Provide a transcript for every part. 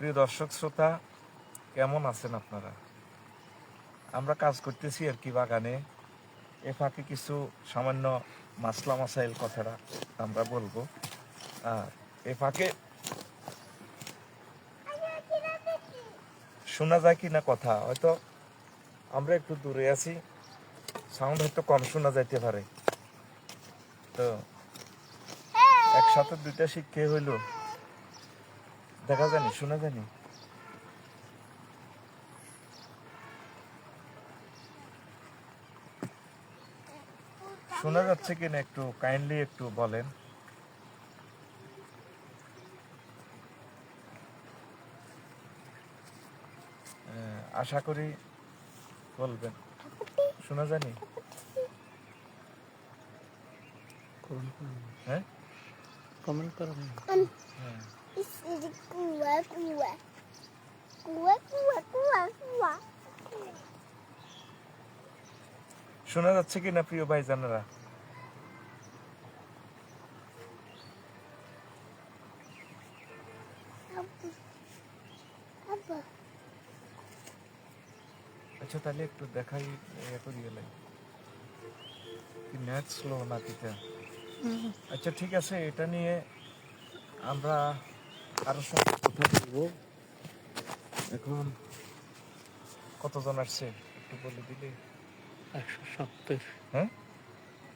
প্রিয় দর্শক শ্রোতা, কেমন আছেন আপনারা? আমরা কাজ করতেছি আর কি বাগানে। এ ফাঁকে কিছু সামান্য মাসলা মাসাইল কথাটা আমরা বলবো। আর এ ফাঁকে শোনা যায় কি না কথা, হয়তো আমরা একটু দূরে আছি, সাউন্ড হয়তো কম শোনা যাইতে পারে। তো একসাথে দুইটা শিক্ষা হইল, দেখা জানি শোনা জানি। শোনা যাচ্ছে কিনা একটু কাইন্ডলি একটু বলেন। আশা করি বলবেন। শোনা জানি? হ্যাঁ, কমেন্ট করো। হ্যাঁ। শোনা যাচ্ছে কিনা প্রিয় ভাইজানেরা? আচ্ছা, তাহলে একটু দেখাই করি গেলে কি নেট স্লো নাকিটা। আচ্ছা ঠিক আছে, এটা নিয়ে আমরা আরো সব কথা বলবো। এখন কতজন আসছে একটু বলে দিলে। 170। হ্যাঁ,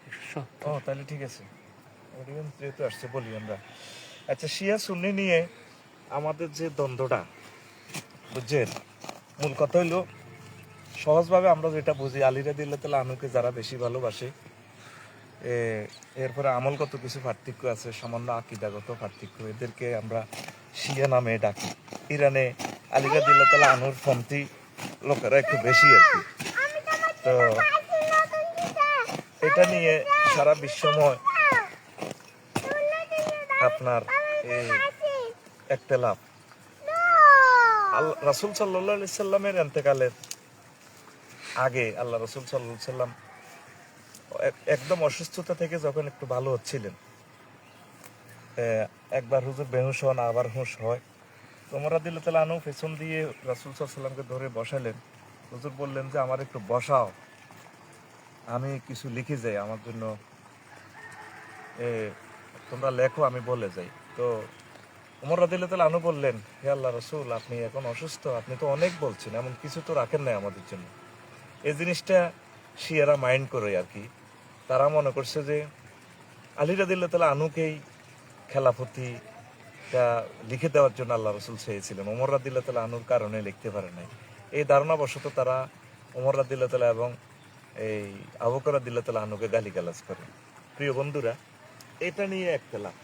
170। ও তাহলে ঠিক আছে, অডিয়েন্স যেহেতু আসছে বলি আমরা। আচ্ছা, শিয়া সুন্নি নিয়ে আমাদের যে দ্বন্দ্বটা, বুঝছেন, মূল কথা হইলো সহজভাবে আমরা যেটা বুঝি, আলী রাদিয়াল্লাহু আনহুকে যারা বেশি ভালোবাসে, এরপরে আমলগত কিছু পার্থক্য আছে, সামান্য আকীদাগত পার্থক্য, এদেরকে আমরা শিয়া নামে ডাকি। ইরানে আলী রাদিয়াল্লাহু আনহুর পন্থী লোকেরা একটু বেশি আর কি। তো এটা নিয়ে সারা বিশ্বময় আপনার এই একতেলাফ। রাসূল সাল্লাল্লাহু আলাইহি সাল্লামের ইন্তেকালের আগে আল্লাহ রাসূল সাল্লাল্লাহু আলাইহি সাল্লাম একদম অসুস্থতা থেকে যখন একটু ভালো হচ্ছিলেন, একবার হুজুর বেহুশ হন, আবার হুঁশ হয়। ওমর রাদিয়াল্লাহু আনহু পেছন দিয়ে রাসূল সাল্লাল্লাহু আলাইহি সাল্লামকে ধরে বসালেন। হুজুর বললেন যে আমার একটু বসাও, আমি কিছু লিখে যাই, আমার জন্য তোমরা লেখো, আমি বলে যাই। তো ওমর রাদিয়াল্লাহু আনহু বললেন, হে আল্লাহ রাসূল, আপনি এখন অসুস্থ, আপনি তো অনেক বলছেন, এমন কিছু তো রাখেন নাই আমাদের জন্য। এই জিনিসটা শিয়ারা মাইন্ড করে আর কি। তারা মনে করছে যে আলী রাদিয়াল্লাহু আনহুকেই খেলাফতিটা লিখে দেওয়ার জন্য আল্লাহ রসুল চেয়েছিলেন, ওমর রাদিয়াল্লাহু আনহুর কারণে লিখতে পারে নাই। এই ধারণাবশত তারা ওমর রাদিয়াল্লাহু এবং এই আবু বকর রাদিয়াল্লাহু আনহুকে গালিগালাজ করে। প্রিয় বন্ধুরা, এটা নিয়ে একতলাফ,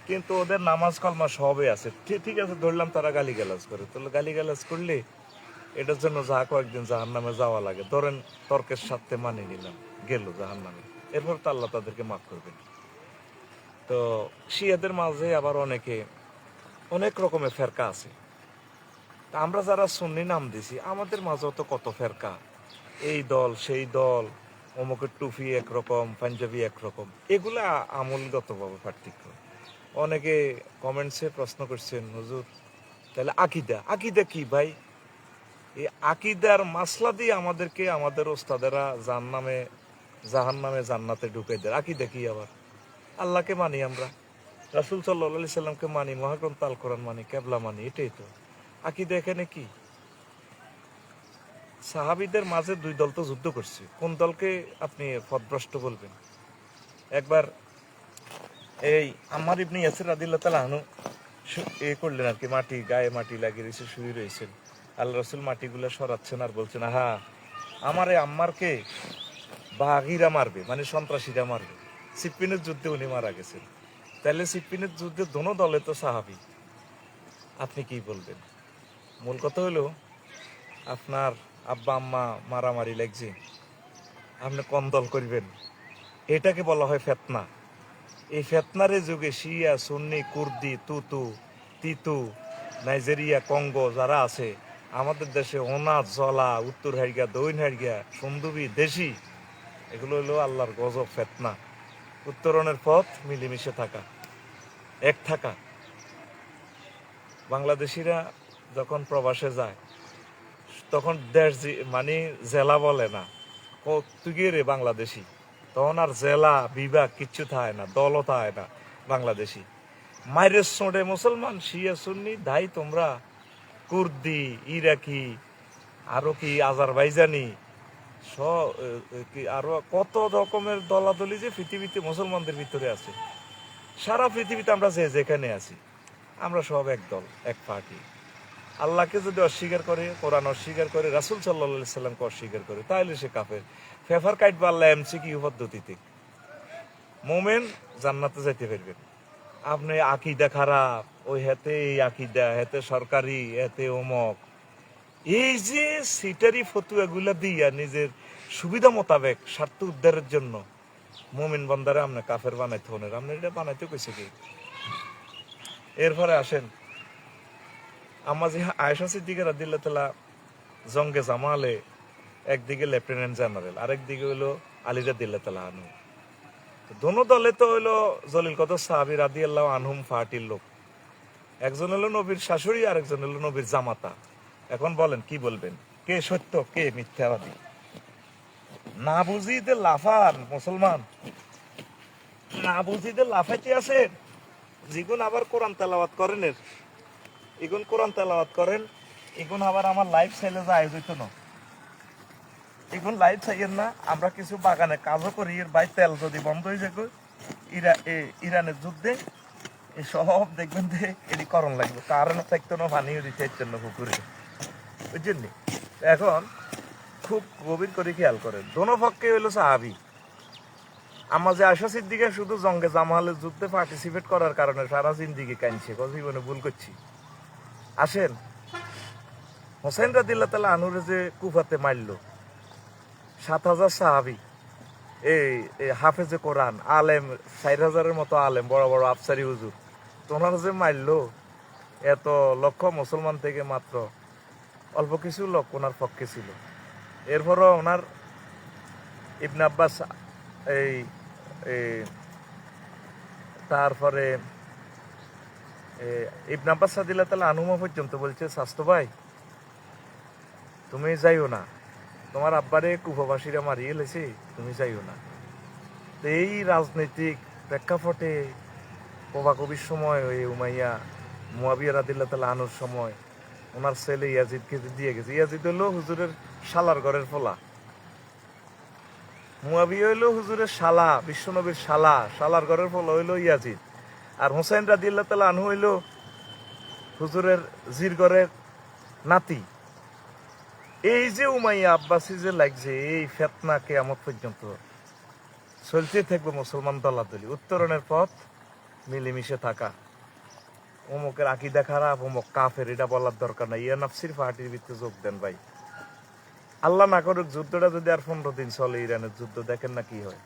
কিন্তু ওদের নামাজ কলমা সবই আছে। ঠিক আছে, ধরলাম তারা গালিগালাজ করে, তাহলে গালিগালাজ করলে এটার জন্য যা কয়েকদিন জাহান্নামে যাওয়া লাগে, ধরেন তর্কের সাথে মানিয়ে নিলাম, গেল জাহান্নামে, এরপর তো আল্লাহ তাদেরকে মাফ করবেন। তো শিয়াদের মাঝে আবার অনেক রকমের ফেরকা আছে। তা আমরা যারা সুন্নি নাম দিছি, আমাদের মাঝেও তো কত ফেরকা, এই দল সেই দল, অমুকের টুপি একরকম, পাঞ্জাবি একরকম, এগুলা আমলগতভাবে পার্থক্য। অনেকে কমেন্টসে প্রশ্ন করছেন, হুজুর তাহলে আকিদা, আকিদা কি ভাই? এই আকিদার মাসলা দিয়ে আমাদেরকে আমাদের ওস্তাদেরা জাহান্নামে জান্নাতে ঢুকে দেয়। আকিদা কি আবার? আল্লাহকে মানি আমরা, রাসূল সাল্লাল্লাহু আলাইহি সাল্লামকে মানি, মহাগ্রন্থ আল কোরআন মানি, কেবলা মানি, এটাই তো আকীদা। এখানে কি? সাহাবীদের মাঝে দুই দল তো যুদ্ধ করছে, কোন দলকে আপনি পথভ্রষ্ট বলবেন? একবার এই আম্মার ইবনে ইয়াসির রাদিয়াল্লাহু তাআলা আনহু করলেন আর কি, গায়ে মাটি লাগিয়ে রয়েছে, শুয়ে রয়েছেন। আল্লাহ রাসূল মাটিগুলা সরাচ্ছেন আর বলছেন, আহা, আমার এই আম্মারকে বাগীরা মারবে, মানে সন্ত্রাসীরা মারবে। সিপ্পিনের যুদ্ধে উনি মারা গেছেন। তাহলে সিপ্পিনের যুদ্ধে দোনো দলে তো সাহাবী, আপনি কি বলবেন? মূল কথা হলো, আপনার আব্বা আম্মা মারামারি লাগছে, আপনি কোন দল করবেন? এটাকে বলা হয় ফেতনা। এই ফেতনার যুগে শিয়া সুন্নি কুর্দি তিতু নাইজেরিয়া কঙ্গো যারা আছে আমাদের দেশে, ওনার জলা, উত্তর হাইগা, দক্ষিণ হাইগা, সুন্দুবি, দেশি, এগুলো হলো আল্লাহর গজব ফেতনা। উত্তরণের পথ মিলেমিশে থাকা, এক থাকা। বাংলাদেশিরা যখন প্রবাসে যায় তখন মানে জেলা বলে না, তুই কি রে বাংলাদেশি, তখন আর জেলা বিভাগ কিচ্ছু থাকে না, দলও থাকে না বাংলাদেশি। মাইরের সোঁড়ে মুসলমান, শিয়া সুন্নি দাই তোমরা, কুর্দি, ইরাকি, আরো কি আজারবাইজানি, কি আরো কত রকমের দলাদলি যে পৃথিবীতে মুসলমানদের ভিতরে আছে। সারা পৃথিবীতে আমরা যেখানে আছি আমরা সব এক দল, এক পার্টি। আল্লাহকে যদি অস্বীকার করে, কোরআন অস্বীকার করে, রাসূল সাল্লাল্লাহু আলাইহি সাল্লামকে অস্বীকার করে, তাহলে সে কাফের। ফেফার কাটবে আল্লাহ এমসিকিউ পদ্ধতিতে। মোমেন জান্নাতে যাইতে পারবেন। আপনি আকিদা খারাপ, ওই হেতে এই আকিদা, হেতে সরকারি, হেতে অমক, এই যে সিটারি ফতুয়াগুলা দিয়া নিজের সুবিধা মোতাবেক স্বার্থ উদ্ধারের জন্য মোমিন বন্দারে আপনি কাফের বানাইতে হনের, আপনি এটা বানাইতে কইছে কি? এরপরে আসেন আমাজি আয়েশা সিদ্দিকা রাদিয়াল্লাহু তাআলা জঙ্গে জামালে একদিকে লেফটেন্যান্ট জেনারেল, আরেকদিকে হইলো আলী রাদিয়াল্লাহু তাআলা আনহু। দোনো দলে তো হইলো জলিল কদর সাহাবী রাদিয়াল্লাহু আনহুম পার্টির লোক। একজন হলো নবীর শাশুড়ি, আরেকজন হলো নবীর জামাতা। এখন বলেন কি বলবেন, কে সত্য কে মিথ্যাবাদী? না বুঝিতে লাফান মুসলমান, না বুঝিতে লাফাইতে আছেন। যেগুন আবার কোরআন তেলাওয়াত করেন, এগুন কোরআন তেলাওয়াত করেন, এগুন আবার আমার লাইফ স্টাইলে যায় যেত না, এগুন লাইফ চাইয়েন না। আমরা কিছু বাগানে কাজও করি, এর বাই তেল যদি বন্ধ হয়ে যায় ইরানের যুদ্ধে, এই সব দেখবেন যে এটি করণ লাগবে, কারণ থাকতো না, পানিও দিতে জন্য পুকুরে, বুঝছেন। এখন খুব গভীর করে খেয়াল করেন, দোনো পক্ষে হইলো সাহাবি। আমার যে আয়েশা সিদ্দিকা শুধু জঙ্গে জামালের যুদ্ধে পার্টিসিপেট করার কারণে সারা জিন্দিগি কাঁদছে, জীবনে ভুল করছি। আসেন হোসেন রাদিয়াল্লাহু তাআলা আনহুরে যে কুফাতে মারলো, 7,000 সাহাবি, এই হাফেজে কোরআন আলেম, 4,000-এর মতো আলেম, বড় বড় আফসারি হুজুর, তোমরা যে মারলো, এত লক্ষ মুসলমান থেকে মাত্র অল্প কিছু লোক ওনার পক্ষে ছিল। এরপরও ওনার ইবনে আব্বাস, এই তারপরে ইবনে আব্বাস রাদিয়াল্লাহু তাআলা আনহু পর্যন্ত বলছে, স্বাস্থ্য ভাই তুমি যাইও না, তোমার আব্বারে কুফাবাসীরা মারিয়ে এলেছে, তুমি যাইও না। এই রাজনৈতিক প্রেক্ষাপটে কোবাকবির সময় ওই উমাইয়া মুয়াবিয়া রাদিয়াল্লাহু তাআলা আনহুর সময় ওনার ছেলে ইয়াজিদকে দিয়ে গেছে। ইয়াজিদ হলো হুজুরের শালার ঘরের ফলা, মুয়াবিয়া হইলো হুজুরের শালা, বিশ্বনবীর শালা, শালার ঘরের ফলা হইলো ইয়াজিদ। আর হোসেন রাদিয়াল্লাহু তাআলা আনহু হইলো হুজুরের জির ঘরের নাতি। এই যে উমাইয়া আব্বাসী যে লাগছে, এই ফেতনা কিয়ামত পর্যন্ত চলতে থাকবে। মুসলমান দলাদলি, উত্তরণের পথ মিলেমিশে থাকা। অমুকের আকীদা খারাপ, অমুক কাফের, এটা বলার দরকার নাই। ইয়া নাফসির পার্টির ভিতরে যোগ দেন ভাই। আল্লাহ না করুক যুদ্ধটা যদি আর 15 দিন চলে, ইরানের যুদ্ধ, দেখেন না কি হয়।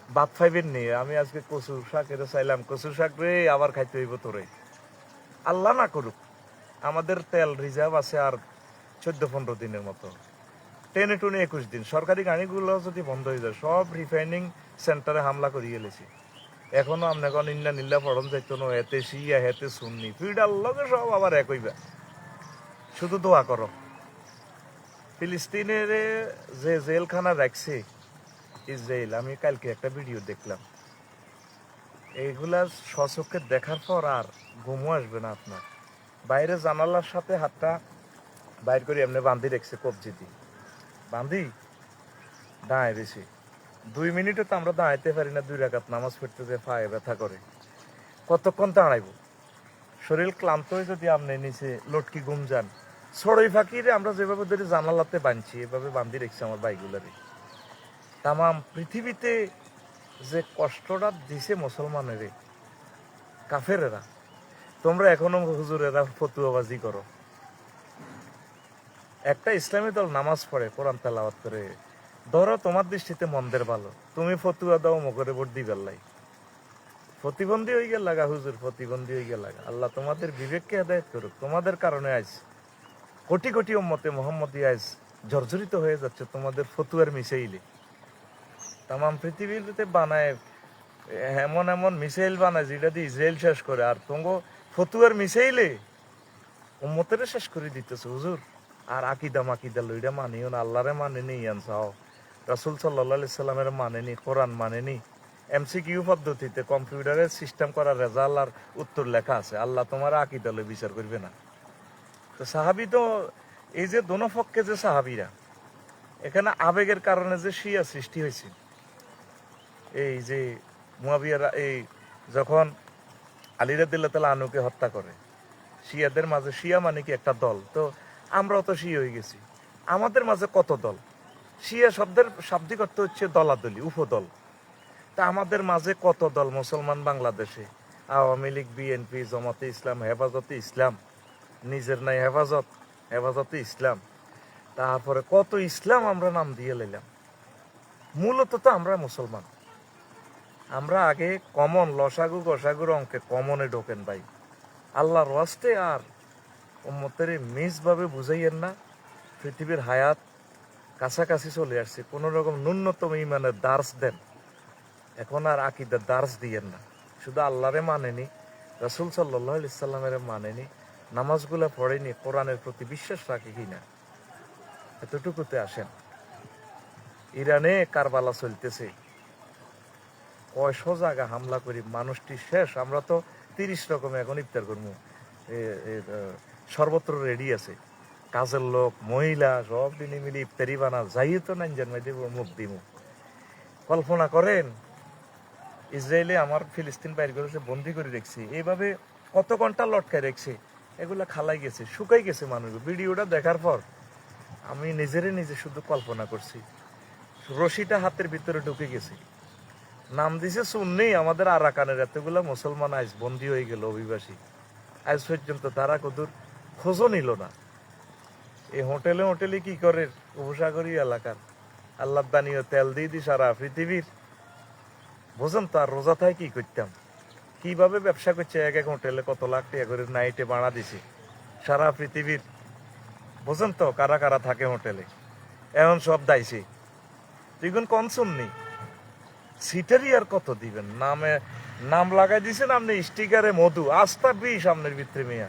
বাদ ফাইবেন নি, আমি আজকে কচু শাক এটা চাইলাম, কচু শাক রে আবার খাইতে হইব তোরে। আল্লাহ না করুক, আমাদের তেল রিজার্ভ আছে আর 14-15 দিনের মতো, টেনে টুনে 21 দিন। সরকারি গাড়িগুলো যদি বন্ধ হয়ে যায়, সব রিফাইনিং সেন্টারে হামলা করিয়ে এলেছি। এখনো আপনাকে ইন্না নিল্লা পড়ন যাইতো না, হেতে শিয়া হেতে সুন্নি, ফিডার লগে সব আবার এক হইবা। শুধু দোয়া করো। ফিলিস্তিনের যে জেলখানা রাখছে ইসরায়েল, আমি কালকে একটা ভিডিও দেখলাম, এইগুলা স্বচক্ষে দেখার পর আর ঘুমও আসবে না আপনার। বাইরে জানালার সাথে হাতটা বাইর করে এমনি বান্ধি রেখেছে, কবজি দিয়ে বান্ধি দাঁড়ায় বেশি। 2 মিনিটও তো আমরা দাঁড়াইতে পারি না, 2 রাকাত নামাজ পড়তে যে পায়ে ব্যথা করে, কতক্ষণ দাঁড়াইব? শরীর ক্লান্ত হয়ে যদি আপনি নিচে লটকি ঘুম যান, ছড়ই ফাঁকিরে আমরা যেভাবে ধরে জানালাতে বাঁধছি, এভাবে বান্ধি রেখেছি আমার বাইকগুলারে। তামাম পৃথিবীতে যে কষ্টটা দিছে মুসলমানেরে কাফেরেরা, তোমরা এখনো হুজুরেরা ফতুয়াবাজি করো। একটা ইসলামী দল নামাজ পড়ে, কোরআন তেলাওয়াত করে, ধরো তোমার দৃষ্টিতে মন্দের ভালো, তুমি ফতুয়া দাও মকরে ভোট দিবার লাই, প্রতিবন্ধী হয়ে গেল লাগা হুজুর, প্রতিবন্ধী হয়ে গেল লাগা। আল্লাহ তোমাদের বিবেককে হেদায়েত করুক। তোমাদের কারণে আজ কোটি কোটি উম্মতে মুহাম্মদী আজ জর্জরিত হয়ে যাচ্ছে তোমাদের ফতুয়ার মিসাইলে। তামাম পৃথিবীতে বানায় এমন এমন মিসাইল বানায় যেটা দিয়ে ইসরায়েল শেষ করে, আর তোমার ফতুয়ার মিসাইলে উম্মতের শেষ করে দিতেছে হুজুর। আর আকিদা মাকিদা লইরা মানিও না, আল্লাহরে মানেনি, ইয়ান চাও রাসূল সাল্লাল্লাহু আলাইহি সাল্লামের মানেনি, কোরআন মানেনি। এমসিকিউ পদ্ধতিতে কম্পিউটারের সিস্টেম করা রেজাল্ট আর উত্তর লেখা আছে, আল্লাহ তোমার আকিদা লই বিচার করবে না। তো সাহাবি তো এই যে দোনো পক্ষে যে সাহাবিরা, এখানে আবেগের কারণে যে শিয়া সৃষ্টি হয়েছে, এই যে মুয়াবিয়ারা এই যখন আলী রাদিয়াল্লাহু তাআলা আনহুকে হত্যা করে, শিয়াদের মাঝে, শিয়া মানে কি একটা দল, তো আমরাও তো শিয়া হয়ে গেছি। আমাদের মাঝে কত দল, শিয়া শব্দের শাব্দিক অর্থ হচ্ছে দলাদলি, উপদল। তা আমাদের মাঝে কত দল মুসলমান বাংলাদেশে, আওয়ামী লীগ, বিএনপি, জামাতে ইসলাম, হেফাজতে ইসলাম, নিজের নাই হেফাজত, হেফাজতে ইসলাম, তারপরে কত ইসলাম আমরা নাম দিয়ে লাইলাম। মূলত তো আমরা মুসলমান। আমরা আগে কমন লসাগু গসাগুর অঙ্কে কমনে ঢোকেন ভাই, আল্লাহর ওয়াস্তে। আর উম্মতের মিস ভাবে বুঝাইয়েন না, পৃথিবীর হায়াত কাছাকাছি চলে আসছে, কোন রকম ন্যূনতম ইমানের দার্স দেন। এখন আর আকিদার দার্স দিয়েন না। শুধু আল্লাহরে মানেনি, রাসূল সাল্লাল্লাহু আলাইহি সাল্লামের মানেনি, নামাজগুলা পড়েনি, কোরআনের প্রতি বিশ্বাস রাখে কিনা, এতটুকুতে আসেন। ইরানে কারবালা চলতেছে, কয়শো জায়গা হামলা করি, মানুষটি শেষ। আমরা তো 30 রকম এখন ইফতার করবো, সর্বত্র রেডি আছে, কাজের লোক মহিলা সব দিনে মিলে ইফতারি বানা যাই তো নাই জানমাই দেব, মুখ দিব। কল্পনা করেন, ইসরায়েলে আমার ফিলিস্তিন বাইর করেছে, বন্দি করে রেখেছে, এইভাবে কত ঘন্টা লটকায় রেখেছে, এগুলা খালাই গেছে, শুকাই গেছে মানুষ। ভিডিওটা দেখার পর আমি নিজে শুধু কল্পনা করছি, রশিটা হাতের ভিতরে ঢুকে গেছে। নাম দিছে সুন্নি, আমাদের আরাকানের এতগুলা মুসলমান আজ বন্দী হয়ে গেল, অভিবাসী। আজ পর্যন্ত তারা কদূর খোঁজও নিল না। এই হোটেলে হোটেলে কি করে উপসাগরীয় এলাকার আল্লাহ দানীয় তেল দিয়ে দি সারা পৃথিবীর। বোঝেন তো, আর রোজা থাই কি করতাম, কিভাবে ব্যবসা করছে, এক এক হোটেলে কত লাখ টাকা করে নাইটে বাড়া দিছে সারা পৃথিবীর। বোঝেন তো কারা কারা থাকে হোটেলে, এখন সব দাইছে। দেখুন কোন শুননি, সিটারই আর কত দিবেন, নামে নাম লাগাই দিছেন আপনি স্টিকারে মধু, আস্থা বি সামনের ভিতরে মিয়া।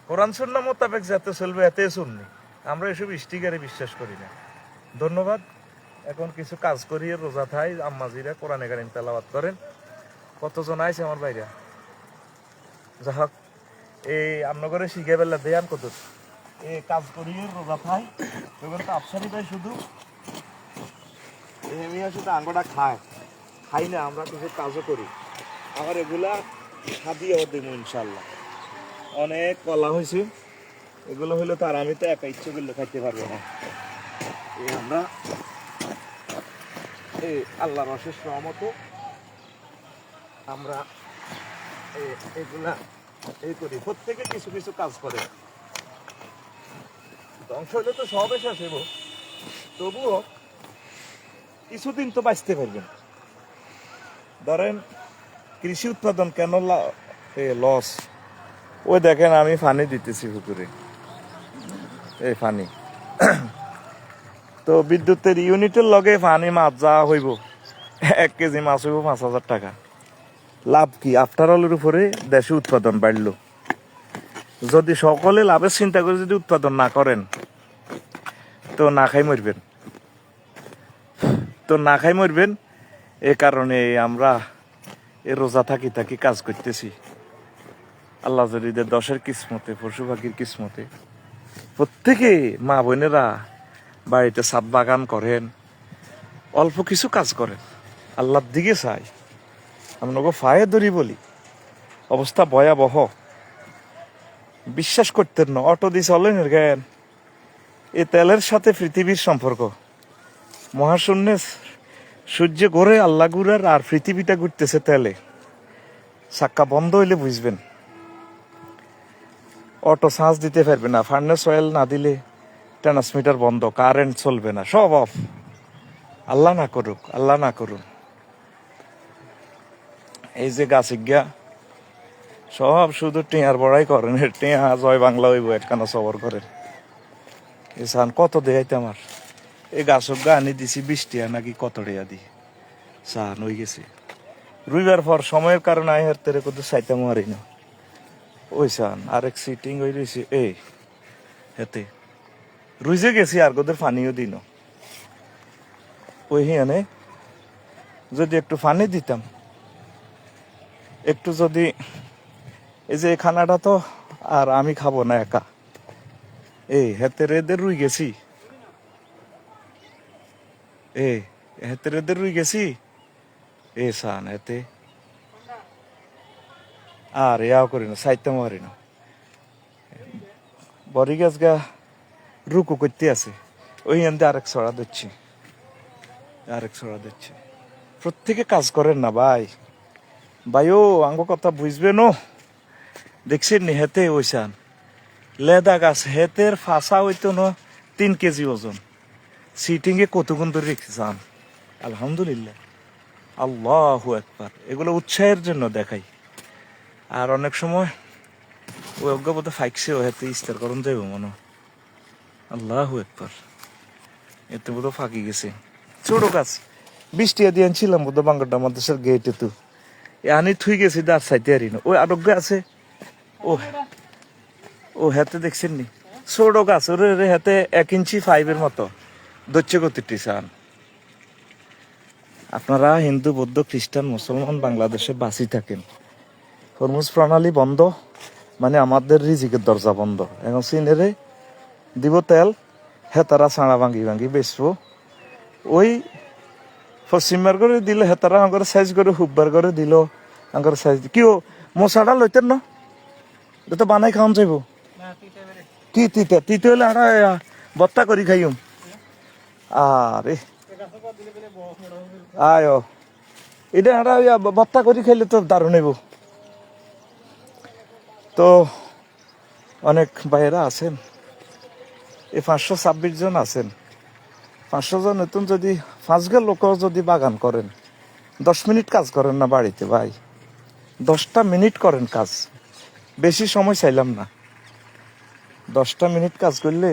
কোরআন সুন্নাহ মোতাবেক যাতে চলবে এতে শুননি, আমরা এসব স্টিকারে বিশ্বাস করি না। ধন্যবাদ। এখন কিছু কাজ করিয়ে রোজা থাই, আম্মাজিরা কোরআনে কারিম তেলাওয়াত করেন। কতজন আইছে আমার বাইরে, যা হোক এই আপনার শিখে বেলা দেয়ান কত এই কাজ করিয়ে রোজা থাই। তখন তো আফসারি ভাই শুধু মিয়া শুধু আঙ্গটা খায়, খাই না, আমরা কিছু কাজও করি। আমার এগুলা খাদিয়েও দেব ইনশাল্লাহ। অনেক কলা হয়েছে, এগুলো হইলে তো আর আমি তো একা ইচ্ছে করলে খাইতে পারবো না। এই আমরা এই আল্লাহর অশেষ রহমতে আমরা এগুলা এই করি, প্রত্যেকে কিছু কিছু কাজ করে। ধ্বংস হইলে তো সবে শেষ হইব, তবুও কিছুদিন তো বাঁচতে পারবেন। ধরেন কৃষি উৎপাদন কেন লস, ওই দেখেন আমি পানি দিতেছি পুকুরে, এই পানি তো বিদ্যুতের ইউনিটের লগে পানি মাছ যা হইব, 1 কেজি মাছ হইব 5,000 টাকা। লাভ কি? আফটার অলের উপরে দেশে উৎপাদন বাড়লো। যদি সকলে লাভের চিন্তা করে যদি উৎপাদন না করেন, তো না খাই মরবেন, তো না খাই মরবেন। এ কারণে আমরা এ রোজা থাকি থাকি কাজ করতেছি। আল্লাহ যদি দশের কিসমতে, পশু পাখির কিসমতে, প্রত্যেকে মা বোনেরা বাড়িতে ছাদ বাগান করেন, অল্প কিছু কাজ করেন, আল্লাহর দিকে চাই। আপনাকে ফায়ে ধরি বলি, অবস্থা ভয়াবহ, বিশ্বাস করতেন না। অটো দিয়ে চলেন জ্ঞান, এই তেলের সাথে পৃথিবীর সম্পর্ক। মহাশূন্যে সূর্য ঘুরে, আল্লাহ ঘুরার, আর পৃথিবীটা ঘুরতেছে তেলে। চাক্কা বন্ধ হইলে বুঝবেন। অটো চার্জ দিতে পারবে না, ফার্নেস অয়েল না দিলে ট্রান্সমিটার বন্ধ, কারেন্ট চলবে না, সব অফ। আল্লাহ না করুক, আল্লাহ না করুন। এই যে গাছ গিয়া সব শুধু টিয়ার বড়াই করেন, টিয়া জয় বাংলা হইব একখানা সবর করেন। এই সান কত দেখাইতে আমার, এই গাছ গা আনি দিছি 20 টিয়া নাকি কত টিয়া দি সান হয়ে গেছে। রুইবার পর সময়ের কারণে আই হার তেরে কত চাইতে মারি না, ওই সান আরেক সিটিং ওই রয়েছে এই হেতে রুইজে গেছি আর গোদের পানিও দিন ওই হিয়ানে যদি একটু পানি দিতাম, একটু যদি এই যে এই খানাটা তো আর আমি খাবো না একা, এই হেতে রেদের রুই গেছি, এই হেতে রেদের রুই গেছি এ সান হেতে আর ইয়াও করি না সাইতে মারি না বড়ি গাছ গা রুকু করতে আছে ওই আনতে আরেক ছড়া দিচ্ছি, আরেক ছড়া দিচ্ছি। প্রত্যেকে কাজ করেন না ভাই, ভাইও আঙ্গ কথা বুঝবে নো। দেখছেন নি হেতে ওইসান লেদা গাছ হেতের ফাঁসা হইতো না 3 কেজি ওজন, সিটিং এ কতক্ষণ ধরে রেখেছান। আলহামদুলিল্লাহ, আল্লাহু আকবার। এগুলো উৎসাহের জন্য দেখাই। আর অনেক সময় ওই অজ্ঞাপথে ফাইকছে ও হেতে ইস্তার করণ যাইব মনে, আল্লাহু আকবার। এতে বোধ ফাঁকি গেছে ছোট গাছ 20 টাকা দিয়ে আনছিলাম বোধ বাঙ্গারটা মাদ্রাসার গেটে, তো আনি থুই গেছি দাঁত সাইতে আরি না। ওই আরোগ্য আছে ও, ও হেতে দেখছেন নি ছোট গাছ ওরে হেতে 1 ইঞ্চি 5 মতো দচ্ছে গতিটি চান। আপনারা হিন্দু বৌদ্ধ খ্রিস্টান মুসলমান বাংলাদেশে বাঁচি থাকেন, হরমুজ প্রণালী বন্ধ মানে আমাদের রিজিকের দরজা বন্ধ। এখন সিনেরে দিব তেল, হেতারা ছাড়া ভাঙ্গি ভাঙ্গি বেচবো। ওই পশ্চিমবার করে দিল হেতারা আঙ্গর সাইজ করে হুববার করে দিল আঙ্গর সাইজ। কিও মশাটা লইতেন না তো বানাই খাওয়ান যাইব কি তিতে তিতে হলে আড়া বত্তা করি খাইম। আরে আয় এটা আড়া বত্তা করি খাইলে তো দারুণ হইব। তো অনেক ভাইয়েরা আছেন, এই 526 জন আছেন, 500 জন নতুন যদি 5 লোক যদি বাগান করেন, 10 মিনিট কাজ করেন না বাড়িতে ভাই, 10টা মিনিট করেন কাজ, বেশি সময় চাইলাম না। 10টা মিনিট কাজ করলে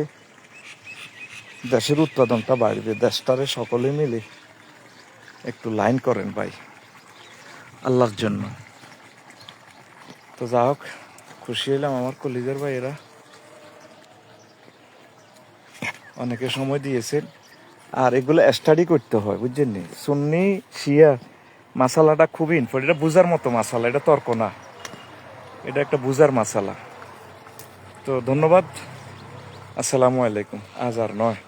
দেশের উৎপাদনটা বাড়বে। দেশটারে সকলে মিলে একটু লাইন করেন ভাই আল্লাহর জন্য। তো যা হোক, খুশি হইলাম আমার কলিজার ভাইয়েরা অনেকে সময় দিয়েছেন। আর এগুলো স্টাডি করতে হয় বুঝছেন নি, সুন্নি শিয়া মাসালাটা খুবই ইম্পর্টেন্ট। এটা বুঝার মতো মাসালা, এটা তর্ক না, এটা একটা বুঝার মাসালা। তো ধন্যবাদ, আসসালামু আলাইকুম। আজ আর নয়।